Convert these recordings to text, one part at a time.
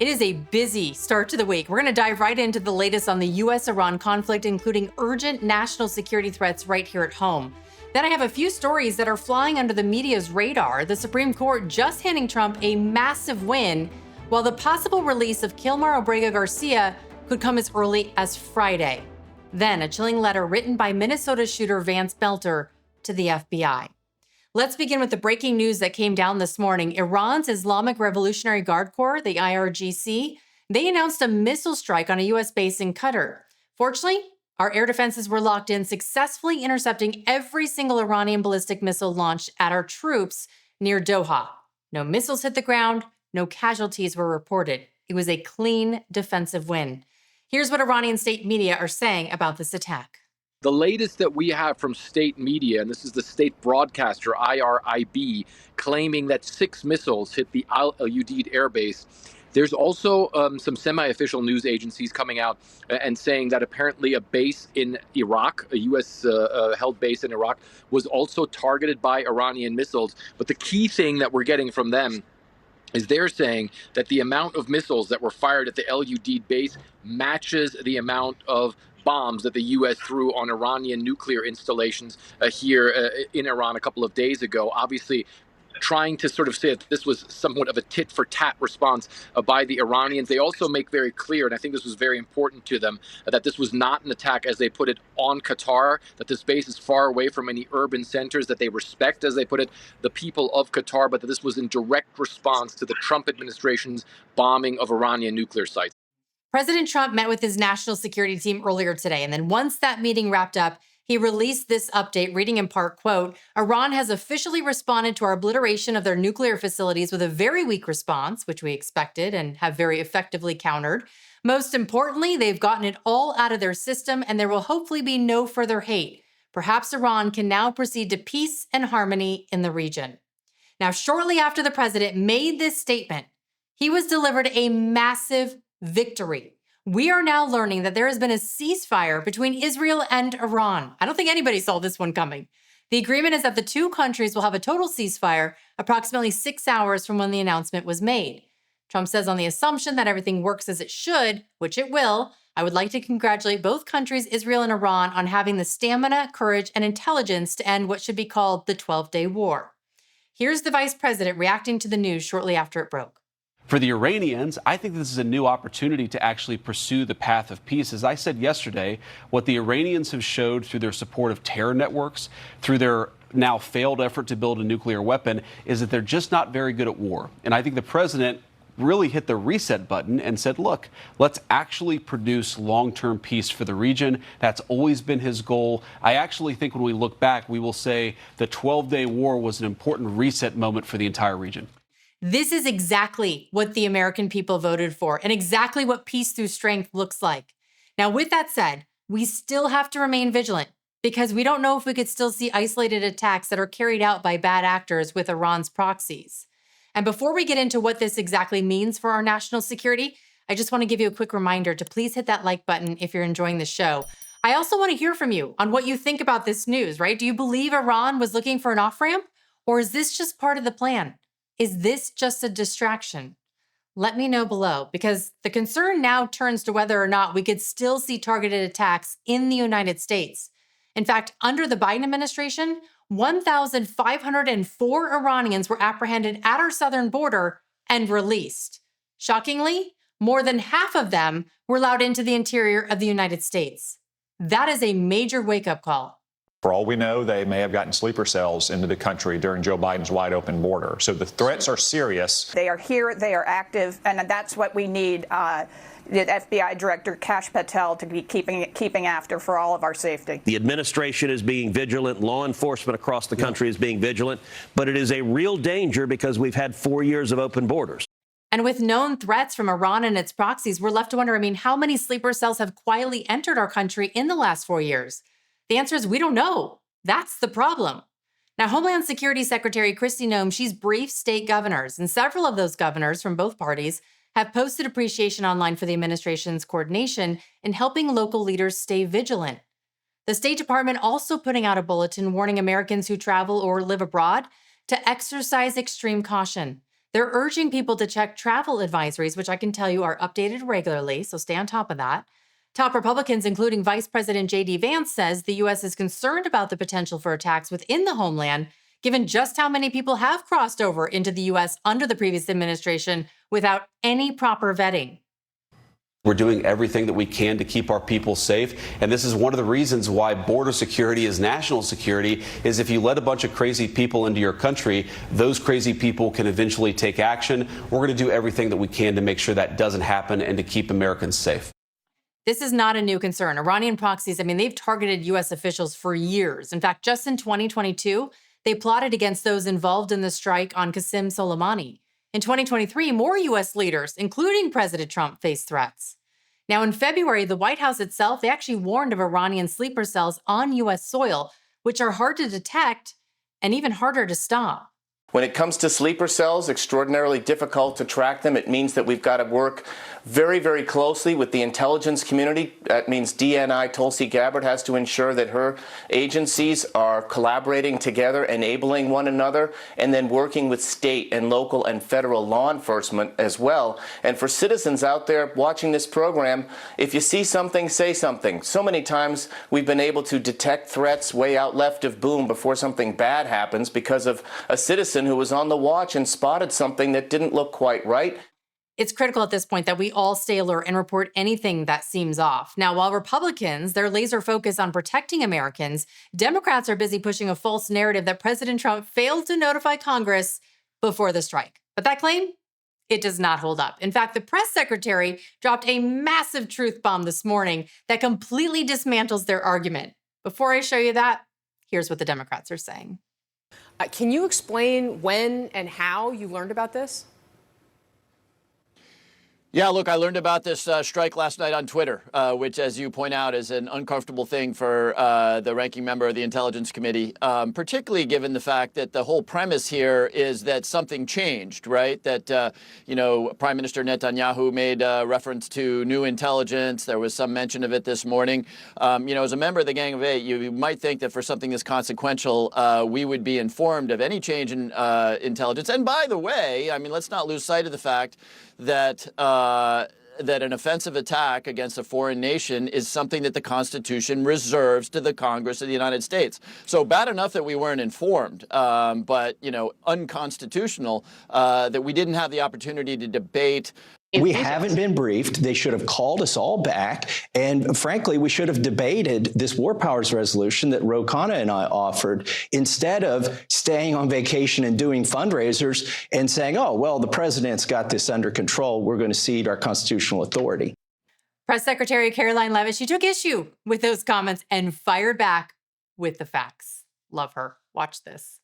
It is a busy start to the week. We're going to dive right into the latest on the U.S.-Iran conflict, including urgent national security threats right here at home. Then I have a few stories that are flying under the media's radar. The Supreme Court just handing Trump a massive win, while the possible release of Kilmar Obrega Garcia could come as early as Friday. Then a chilling letter written by Minnesota shooter Vance Belter to the FBI. Let's begin with the breaking news that came down this morning. Iran's Islamic Revolutionary Guard Corps, the IRGC, they announced a missile strike on a U.S. base in Qatar. Fortunately, our air defenses were locked in, successfully intercepting every single Iranian ballistic missile launched at our troops near Doha. No missiles hit the ground, no casualties were reported. It was a clean defensive win. Here's what Iranian state media are saying about this attack. The latest that we have from state media, and this is the state broadcaster, IRIB, claiming that 6 missiles hit the Al Udeid air base. There's also some semi-official news agencies coming out and saying that apparently a base in Iraq, a U.S. held base in Iraq, was also targeted by Iranian missiles. But the key thing that we're getting from them is they're saying that the amount of missiles that were fired at the El Udeid base matches the amount of bombs that the U.S. threw on Iranian nuclear installations here in Iran a couple of days ago. Obviously, trying to sort of say that this was somewhat of a tit-for-tat response by the Iranians. They also make very clear, and I think this was very important to them, that this was not an attack, as they put it, on Qatar, that this base is far away from any urban centers, that they respect, as they put it, the people of Qatar, but that this was in direct response to the Trump administration's bombing of Iranian nuclear sites. President Trump met with his national security team earlier today, and then once that meeting wrapped up, he released this update, reading in part, quote, Iran has officially responded to our obliteration of their nuclear facilities with a very weak response, which we expected and have very effectively countered. Most importantly, they've gotten it all out of their system, and there will hopefully be no further hate. Perhaps Iran can now proceed to peace and harmony in the region. Now, shortly after the president made this statement, he was delivered a massive victory. We are now learning that there has been a ceasefire between Israel and Iran. I don't think anybody saw this one coming. The agreement is that the two countries will have a total ceasefire approximately 6 hours from when the announcement was made. Trump says, on the assumption that everything works as it should, which it will, I would like to congratulate both countries, Israel and Iran, on having the stamina, courage, and intelligence to end what should be called the 12-day war. Here's the vice president reacting to the news shortly after it broke. For the Iranians, I think this is a new opportunity to actually pursue the path of peace. As I said yesterday, what the Iranians have showed through their support of terror networks, through their now failed effort to build a nuclear weapon, is that they're just not very good at war. And I think the president really hit the reset button and said, look, let's actually produce long-term peace for the region. That's always been his goal. I actually think when we look back, we will say the 12-day war was an important reset moment for the entire region. This is exactly what the American people voted for and exactly what peace through strength looks like. Now, with that said, we still have to remain vigilant because we don't know if we could still see isolated attacks that are carried out by bad actors with Iran's proxies. And before we get into what this exactly means for our national security, I just want to give you a quick reminder to please hit that like button if you're enjoying the show. I also want to hear from you on what you think about this news, right? Do you believe Iran was looking for an off-ramp, or is this just part of the plan? Is this just a distraction? Let me know below, because the concern now turns to whether or not we could still see targeted attacks in the United States. In fact, under the Biden administration, 1,504 Iranians were apprehended at our southern border and released. Shockingly, more than half of them were allowed into the interior of the United States. That is a major wake-up call. For all we know, they may have gotten sleeper cells into the country during Joe Biden's wide open border. So the threats are serious. They are here, they are active, and that's what we need the FBI Director Kash Patel to be keeping after for all of our safety. The administration is being vigilant. Law enforcement across the country is being vigilant. But it is a real danger because we've had 4 years of open borders. And with known threats from Iran and its proxies, we're left to wonder, how many sleeper cells have quietly entered our country in the last 4 years? The answer is we don't know. That's the problem. Now, Homeland Security Secretary Kristi Noem, she's briefed state governors, and several of those governors from both parties have posted appreciation online for the administration's coordination in helping local leaders stay vigilant. The State Department also putting out a bulletin warning Americans who travel or live abroad to exercise extreme caution. They're urging people to check travel advisories, which I can tell you are updated regularly, so stay on top of that. Top Republicans, including Vice President J.D. Vance, says the U.S. is concerned about the potential for attacks within the homeland, given just how many people have crossed over into the U.S. under the previous administration without any proper vetting. We're doing everything that we can to keep our people safe. And this is one of the reasons why border security is national security, is if you let a bunch of crazy people into your country, those crazy people can eventually take action. We're going to do everything that we can to make sure that doesn't happen and to keep Americans safe. This is not a new concern. Iranian proxies, they've targeted U.S. officials for years. In fact, just in 2022, they plotted against those involved in the strike on Qasem Soleimani. In 2023, more U.S. leaders, including President Trump, faced threats. Now, in February, the White House itself, they actually warned of Iranian sleeper cells on U.S. soil, which are hard to detect and even harder to stop. When it comes to sleeper cells, extraordinarily difficult to track them. It means that we've got to work very, very closely with the intelligence community. That means DNI Tulsi Gabbard has to ensure that her agencies are collaborating together, enabling one another, and then working with state and local and federal law enforcement as well. And for citizens out there watching this program, if you see something, say something. So many times we've been able to detect threats way out left of boom before something bad happens because of a citizen who was on the watch and spotted something that didn't look quite right. It's critical at this point that we all stay alert and report anything that seems off. Now, while Republicans, they're laser focused on protecting Americans, Democrats are busy pushing a false narrative that President Trump failed to notify Congress before the strike. But that claim, it does not hold up. In fact, the press secretary dropped a massive truth bomb this morning that completely dismantles their argument. Before I show you that, here's what the Democrats are saying. Can you explain when and how you learned about this? Yeah, look, I learned about this strike last night on Twitter, which, as you point out, is an uncomfortable thing for the ranking member of the Intelligence Committee, particularly given the fact that the whole premise here is that something changed, right? That, Prime Minister Netanyahu made reference to new intelligence. There was some mention of it this morning. As a member of the Gang of Eight, you might think that for something this consequential, we would be informed of any change in intelligence. And by the way, let's not lose sight of the fact that an offensive attack against a foreign nation is something that the Constitution reserves to the Congress of the United States. So bad enough that we weren't informed, but unconstitutional that we didn't have the opportunity to debate. We haven't been briefed. They should have called us all back. And frankly, we should have debated this War Powers resolution that Ro Khanna and I offered instead of staying on vacation and doing fundraisers and saying, oh, well, the president's got this under control. We're going to cede our constitutional authority. Press Secretary Caroline Levitt, she took issue with those comments and fired back with the facts. Love her. Watch this.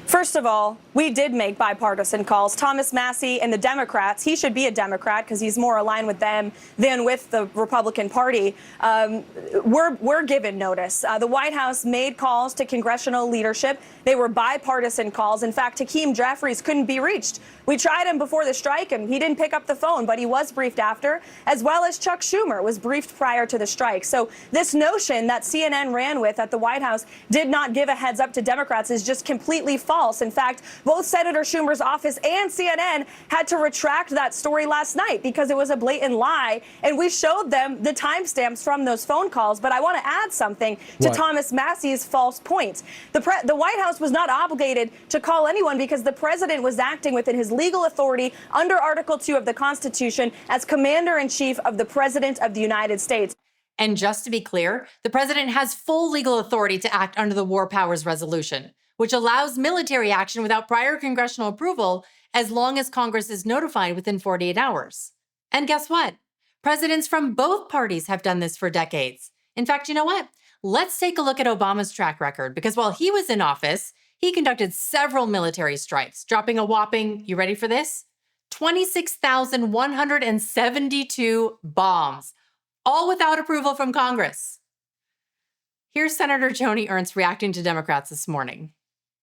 First of all, we did make bipartisan calls. Thomas Massie and the Democrats, he should be a Democrat because he's more aligned with them than with the Republican Party. We're given notice. The White House made calls to congressional leadership. They were bipartisan calls. In fact, Hakeem Jeffries couldn't be reached. We tried him before the strike and he didn't pick up the phone, but he was briefed after, as well as Chuck Schumer was briefed prior to the strike. So this notion that CNN ran with at the White House did not give a heads up to Democrats is just completely false. In fact, both Senator Schumer's office and CNN had to retract that story last night because it was a blatant lie. And we showed them the timestamps from those phone calls. But I want to add something to Thomas Massie's false points. The White House was not obligated to call anyone because the president was acting within his legal authority under Article 2 of the Constitution as Commander-in-Chief of the President of the United States. And just to be clear, the president has full legal authority to act under the War Powers Resolution, which allows military action without prior congressional approval as long as Congress is notified within 48 hours. And guess what? Presidents from both parties have done this for decades. In fact, you know what? Let's take a look at Obama's track record, because while he was in office, he conducted several military strikes, dropping a whopping, you ready for this? 26,172 bombs, all without approval from Congress. Here's Senator Joni Ernst reacting to Democrats this morning.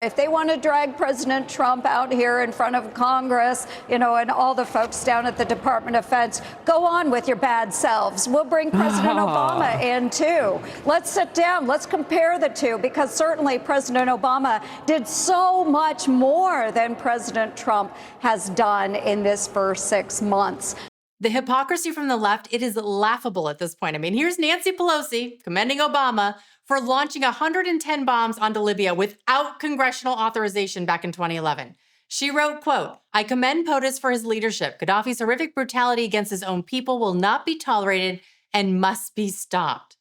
If they want to drag President Trump out here in front of Congress, and all the folks down at the Department of Defense, go on with your bad selves. We'll bring President Obama in, too. Let's sit down. Let's compare the two, because certainly President Obama did so much more than President Trump has done in this first 6 months. The hypocrisy from the left, it is laughable at this point. I mean, here's Nancy Pelosi commending Obama for launching 110 bombs onto Libya without congressional authorization back in 2011. She wrote, quote, "I commend POTUS for his leadership. Gaddafi's horrific brutality against his own people will not be tolerated and must be stopped."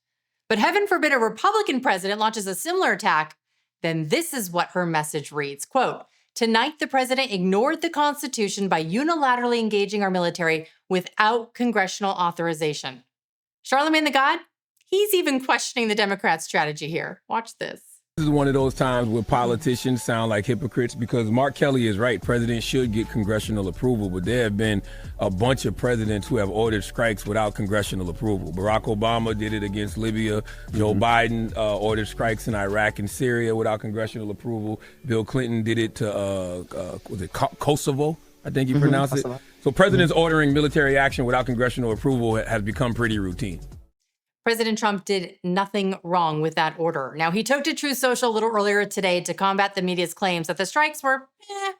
But heaven forbid a Republican president launches a similar attack, then this is what her message reads, quote, "Tonight, the president ignored the Constitution by unilaterally engaging our military without congressional authorization." Charlemagne the God, he's even questioning the Democrats' strategy here. Watch this. This is one of those times where politicians sound like hypocrites, because Mark Kelly is right. Presidents should get congressional approval, but there have been a bunch of presidents who have ordered strikes without congressional approval. Barack Obama did it against Libya. Joe Biden ordered strikes in Iraq and Syria without congressional approval. Bill Clinton did it to, Kosovo, I think you pronounce it. So presidents ordering military action without congressional approval has become pretty routine. President Trump did nothing wrong with that order. Now, he took to Truth Social a little earlier today to combat the media's claims that the strikes were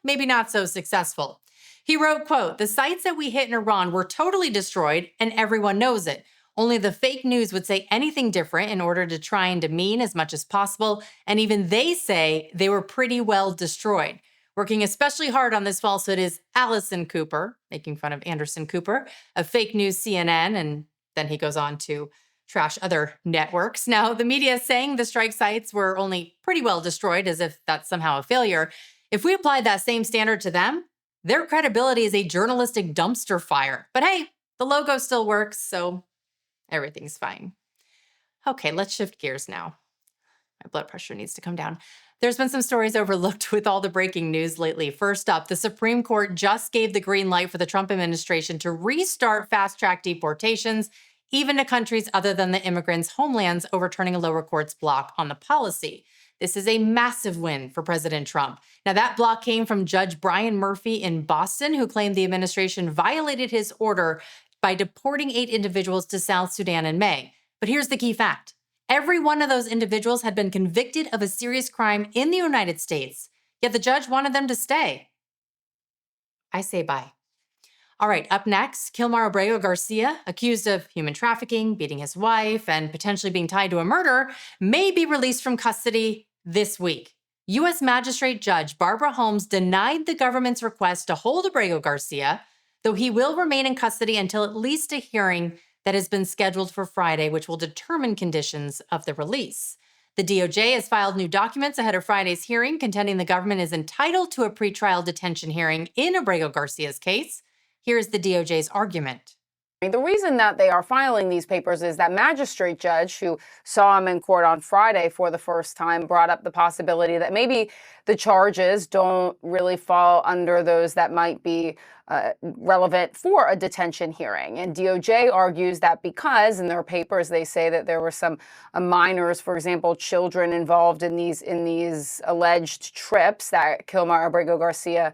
maybe not so successful. He wrote, quote, "The sites that we hit in Iran were totally destroyed, and everyone knows it. Only the fake news would say anything different in order to try and demean as much as possible, and even they say they were pretty well destroyed." Working especially hard on this falsehood is Allison Cooper, making fun of Anderson Cooper, of fake news CNN, and then he goes on to trash other networks. Now, the media is saying the strike sites were only pretty well destroyed, as if that's somehow a failure. If we applied that same standard to them, their credibility is a journalistic dumpster fire. But hey, the logo still works, so everything's fine. Okay, let's shift gears now. My blood pressure needs to come down. There's been some stories overlooked with all the breaking news lately. First up, the Supreme Court just gave the green light for the Trump administration to restart fast-track deportations, even to countries other than the immigrants' homelands, overturning a lower court's block on the policy. This is a massive win for President Trump. Now, that block came from Judge Brian Murphy in Boston, who claimed the administration violated his order by deporting 8 individuals to South Sudan in May. But here's the key fact. Every one of those individuals had been convicted of a serious crime in the United States, yet the judge wanted them to stay. I say bye. All right, up next, Kilmar Abrego Garcia, accused of human trafficking, beating his wife, and potentially being tied to a murder, may be released from custody this week. U.S. Magistrate Judge Barbara Holmes denied the government's request to hold Abrego Garcia, though he will remain in custody until at least a hearing that has been scheduled for Friday, which will determine conditions of the release. The DOJ has filed new documents ahead of Friday's hearing, contending the government is entitled to a pretrial detention hearing in Abrego Garcia's case. Here's the DOJ's argument. The reason that they are filing these papers is that magistrate judge who saw him in court on Friday for the first time brought up the possibility that maybe the charges don't really fall under those that might be relevant for a detention hearing. And DOJ argues that because in their papers they say that there were some minors, for example, children involved in these alleged trips that Kilmar Abrego Garcia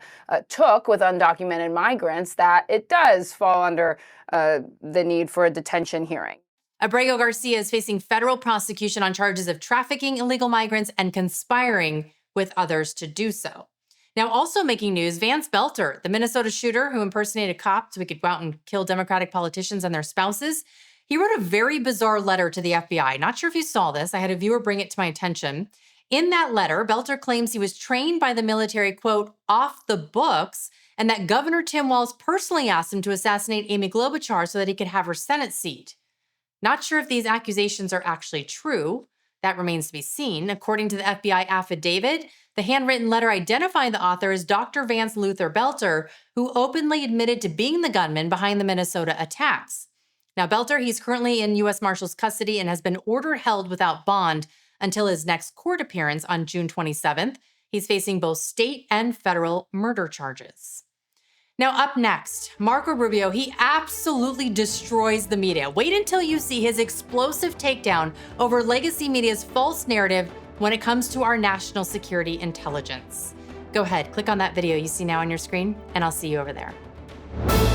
took with undocumented migrants, that it does fall under the need for a detention hearing. Abrego Garcia is facing federal prosecution on charges of trafficking illegal migrants and conspiring with others to do so. Now, also making news, Vance Belter, the Minnesota shooter who impersonated cops so he could go out and kill Democratic politicians and their spouses, he wrote a very bizarre letter to the FBI. Not sure if you saw this. I had a viewer bring it to my attention. In that letter, Belter claims he was trained by the military, quote, off the books, and that Governor Tim Walz personally asked him to assassinate Amy Klobuchar so that he could have her Senate seat. Not sure if these accusations are actually true. That remains to be seen. According to the FBI affidavit, the handwritten letter identifying the author as Dr. Vance Luther Belter, who openly admitted to being the gunman behind the Minnesota attacks. Now, Belter, he's currently in U.S. Marshal's custody and has been ordered held without bond until his next court appearance on June 27th. He's facing both state and federal murder charges. Now, up next, Marco Rubio, he absolutely destroys the media. Wait until you see his explosive takedown over legacy media's false narrative when it comes to our national security intelligence. Go ahead, click on that video you see now on your screen, and I'll see you over there.